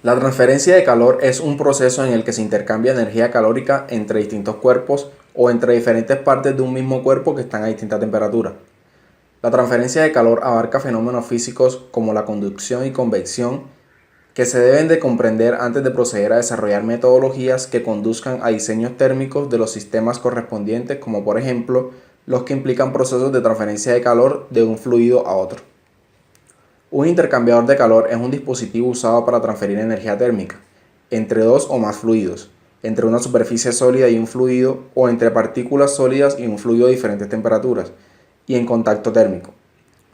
La transferencia de calor es un proceso en el que se intercambia energía calórica entre distintos cuerpos o entre diferentes partes de un mismo cuerpo que están a distinta temperatura. La transferencia de calor abarca fenómenos físicos como la conducción y convección que se deben de comprender antes de proceder a desarrollar metodologías que conduzcan a diseños térmicos de los sistemas correspondientes, como por ejemplo los que implican procesos de transferencia de calor de un fluido a otro. Un intercambiador de calor es un dispositivo usado para transferir energía térmica entre dos o más fluidos, entre una superficie sólida y un fluido, o entre partículas sólidas y un fluido a diferentes temperaturas y en contacto térmico.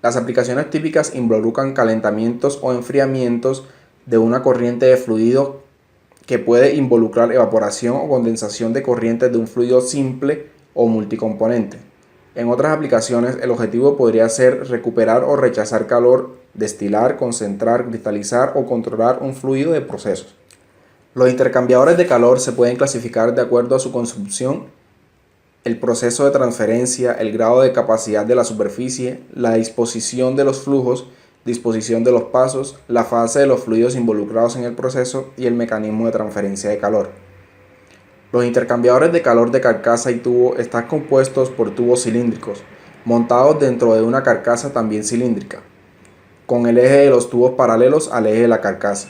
Las aplicaciones típicas involucran calentamientos o enfriamientos de una corriente de fluido que puede involucrar evaporación o condensación de corrientes de un fluido simple o multicomponente. En otras aplicaciones, el objetivo podría ser recuperar o rechazar calor, destilar, concentrar, cristalizar o controlar un fluido de procesos. Los intercambiadores de calor se pueden clasificar de acuerdo a su consumpción, el proceso de transferencia, el grado de capacidad de la superficie, la disposición de los flujos, disposición de los pasos, la fase de los fluidos involucrados en el proceso y el mecanismo de transferencia de calor. Los intercambiadores de calor de carcasa y tubo están compuestos por tubos cilíndricos, montados dentro de una carcasa también cilíndrica, con el eje de los tubos paralelos al eje de la carcasa.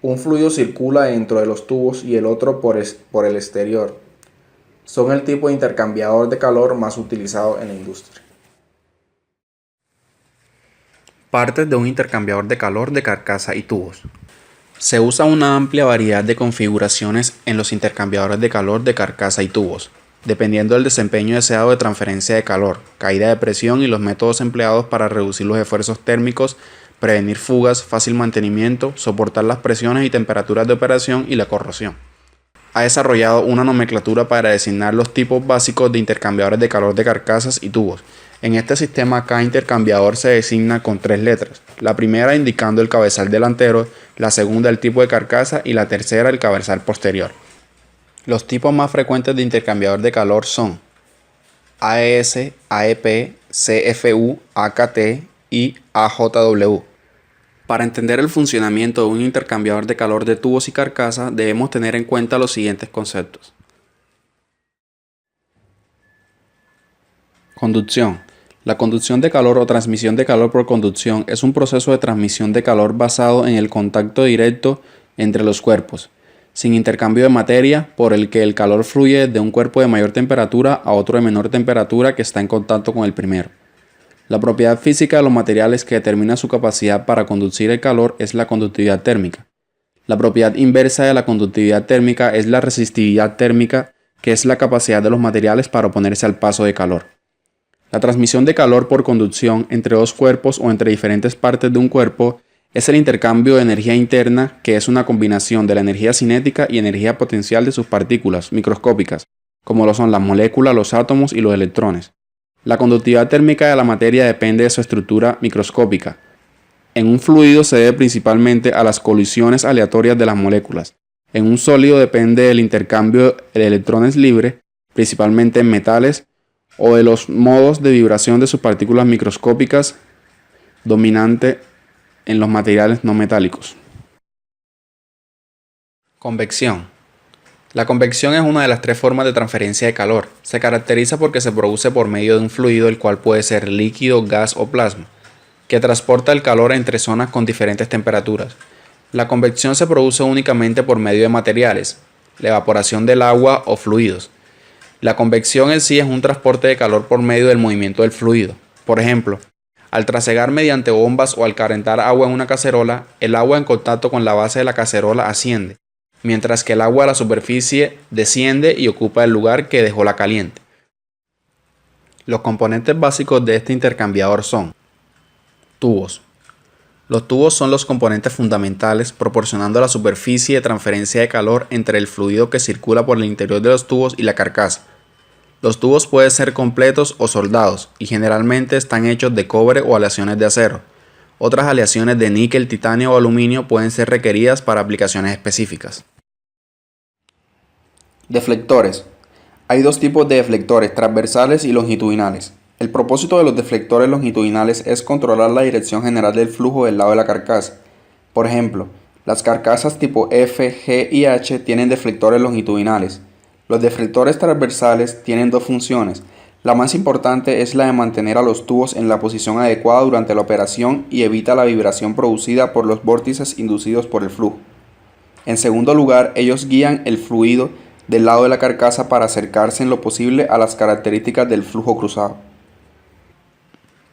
Un fluido circula dentro de los tubos y el otro por el exterior. Son el tipo de intercambiador de calor más utilizado en la industria. Partes de un intercambiador de calor de carcasa y tubos. Se usa una amplia variedad de configuraciones en los intercambiadores de calor de carcasa y tubos, dependiendo del desempeño deseado de transferencia de calor, caída de presión y los métodos empleados para reducir los esfuerzos térmicos, prevenir fugas, fácil mantenimiento, soportar las presiones y temperaturas de operación y la corrosión. Ha desarrollado una nomenclatura para designar los tipos básicos de intercambiadores de calor de carcasas y tubos. En este sistema, cada intercambiador se designa con 3 letras, la primera indicando el cabezal delantero, la segunda el tipo de carcasa y la tercera el cabezal posterior. Los tipos más frecuentes de intercambiador de calor son AES, AEP, CFU, AKT y AJW. Para entender el funcionamiento de un intercambiador de calor de tubos y carcasa, debemos tener en cuenta los siguientes conceptos. Conducción. La conducción de calor o transmisión de calor por conducción es un proceso de transmisión de calor basado en el contacto directo entre los cuerpos, sin intercambio de materia, por el que el calor fluye de un cuerpo de mayor temperatura a otro de menor temperatura que está en contacto con el primero. La propiedad física de los materiales que determina su capacidad para conducir el calor es la conductividad térmica. La propiedad inversa de la conductividad térmica es la resistividad térmica, que es la capacidad de los materiales para oponerse al paso de calor. La transmisión de calor por conducción entre dos cuerpos o entre diferentes partes de un cuerpo es el intercambio de energía interna, que es una combinación de la energía cinética y energía potencial de sus partículas microscópicas, como lo son las moléculas, los átomos y los electrones. La conductividad térmica de la materia depende de su estructura microscópica. En un fluido se debe principalmente a las colisiones aleatorias de las moléculas. En un sólido depende del intercambio de electrones libres, principalmente en metales, o de los modos de vibración de sus partículas microscópicas, dominante en los materiales no metálicos. Convección. La convección es una de las 3 formas de transferencia de calor. Se caracteriza porque se produce por medio de un fluido, el cual puede ser líquido, gas o plasma, que transporta el calor entre zonas con diferentes temperaturas. La convección se produce únicamente por medio de materiales, la evaporación del agua o fluidos. La convección en sí es un transporte de calor por medio del movimiento del fluido. Por ejemplo, al trasegar mediante bombas o al calentar agua en una cacerola, el agua en contacto con la base de la cacerola asciende, mientras que el agua a la superficie desciende y ocupa el lugar que dejó la caliente. Los componentes básicos de este intercambiador son tubos. Los tubos son los componentes fundamentales, proporcionando la superficie de transferencia de calor entre el fluido que circula por el interior de los tubos y la carcasa. Los tubos pueden ser completos o soldados y generalmente están hechos de cobre o aleaciones de acero. Otras aleaciones de níquel, titanio o aluminio pueden ser requeridas para aplicaciones específicas. Deflectores. Hay 2 tipos de deflectores, transversales y longitudinales. El propósito de los deflectores longitudinales es controlar la dirección general del flujo del lado de la carcasa. Por ejemplo, Las carcasas tipo F, G y H tienen deflectores longitudinales. Los deflectores transversales tienen dos funciones. La más importante es la de mantener a los tubos en la posición adecuada durante la operación y evita la vibración producida por los vórtices inducidos por el flujo. En segundo lugar, ellos guían el fluido del lado de la carcasa para acercarse en lo posible a las características del flujo cruzado.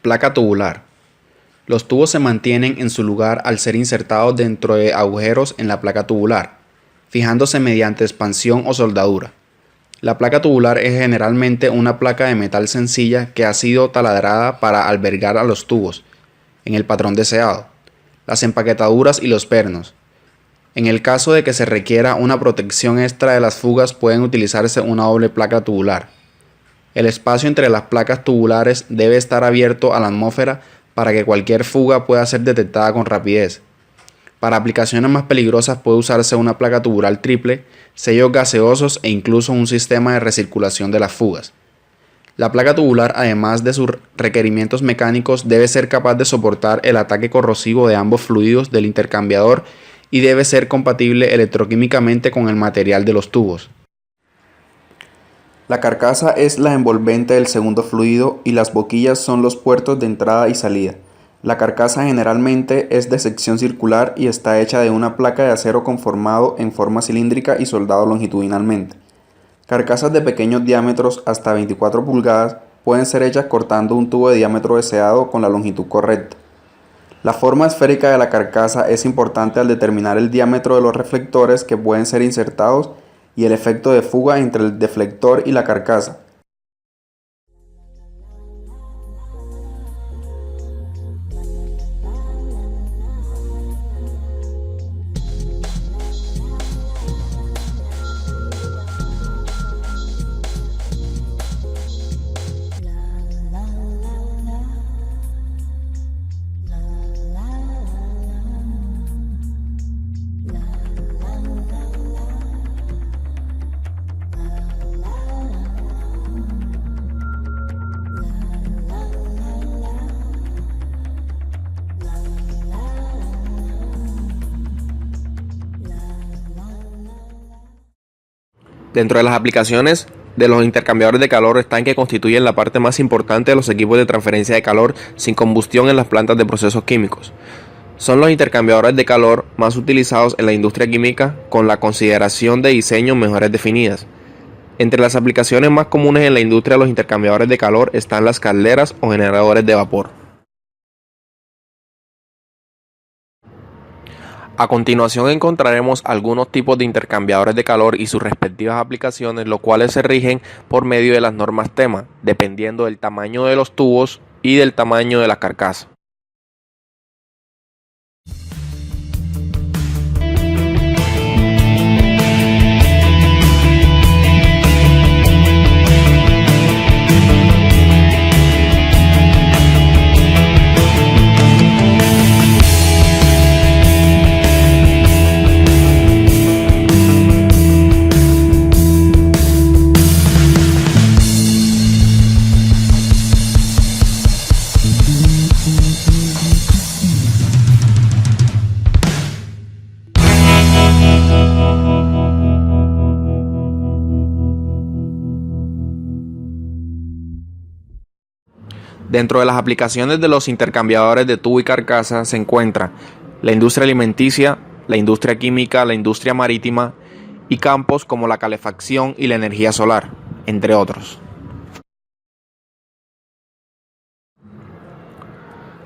Placa tubular. Los tubos se mantienen en su lugar al ser insertados dentro de agujeros en la placa tubular, fijándose mediante expansión o soldadura. La placa tubular es generalmente una placa de metal sencilla que ha sido taladrada para albergar a los tubos, en el patrón deseado, las empaquetaduras y los pernos. En el caso de que se requiera una protección extra de las fugas, pueden utilizarse una doble placa tubular. El espacio entre las placas tubulares debe estar abierto a la atmósfera para que cualquier fuga pueda ser detectada con rapidez. Para aplicaciones más peligrosas puede usarse una placa tubular triple, sellos gaseosos e incluso un sistema de recirculación de las fugas. La placa tubular, además de sus requerimientos mecánicos, debe ser capaz de soportar el ataque corrosivo de ambos fluidos del intercambiador y debe ser compatible electroquímicamente con el material de los tubos. La carcasa es la envolvente del segundo fluido y las boquillas son los puertos de entrada y salida. La carcasa generalmente es de sección circular y está hecha de una placa de acero conformado en forma cilíndrica y soldado longitudinalmente. Carcasas de pequeños diámetros hasta 24 pulgadas pueden ser hechas cortando un tubo de diámetro deseado con la longitud correcta. La forma esférica de la carcasa es importante al determinar el diámetro de los reflectores que pueden ser insertados y el efecto de fuga entre el deflector y la carcasa. Dentro de las aplicaciones de los intercambiadores de calor están que constituyen la parte más importante de los equipos de transferencia de calor sin combustión en las plantas de procesos químicos. Son los intercambiadores de calor más utilizados en la industria química con la consideración de diseños mejores definidas. Entre las aplicaciones más comunes en la industria de los intercambiadores de calor están las calderas o generadores de vapor. A continuación encontraremos algunos tipos de intercambiadores de calor y sus respectivas aplicaciones, los cuales se rigen por medio de las normas tema, dependiendo del tamaño de los tubos y del tamaño de la carcasa. Dentro de las aplicaciones de los intercambiadores de tubo y carcasa se encuentra la industria alimenticia, la industria química, la industria marítima y campos como la calefacción y la energía solar, entre otros.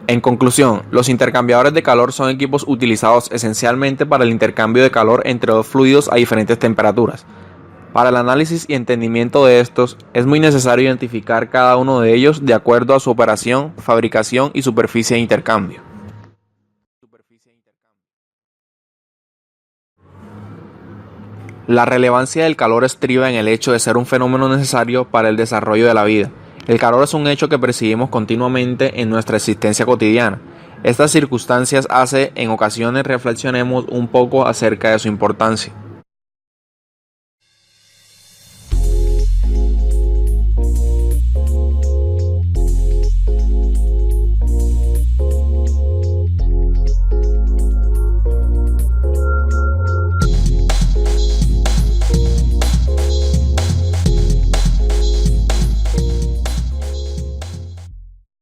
En conclusión, los intercambiadores de calor son equipos utilizados esencialmente para el intercambio de calor entre dos fluidos a diferentes temperaturas. Para el análisis y entendimiento de estos, es muy necesario identificar cada uno de ellos de acuerdo a su operación, fabricación y superficie de intercambio. La relevancia del calor estriba en el hecho de ser un fenómeno necesario para el desarrollo de la vida. El calor es un hecho que percibimos continuamente en nuestra existencia cotidiana. Estas circunstancias hacen en ocasiones reflexionemos un poco acerca de su importancia.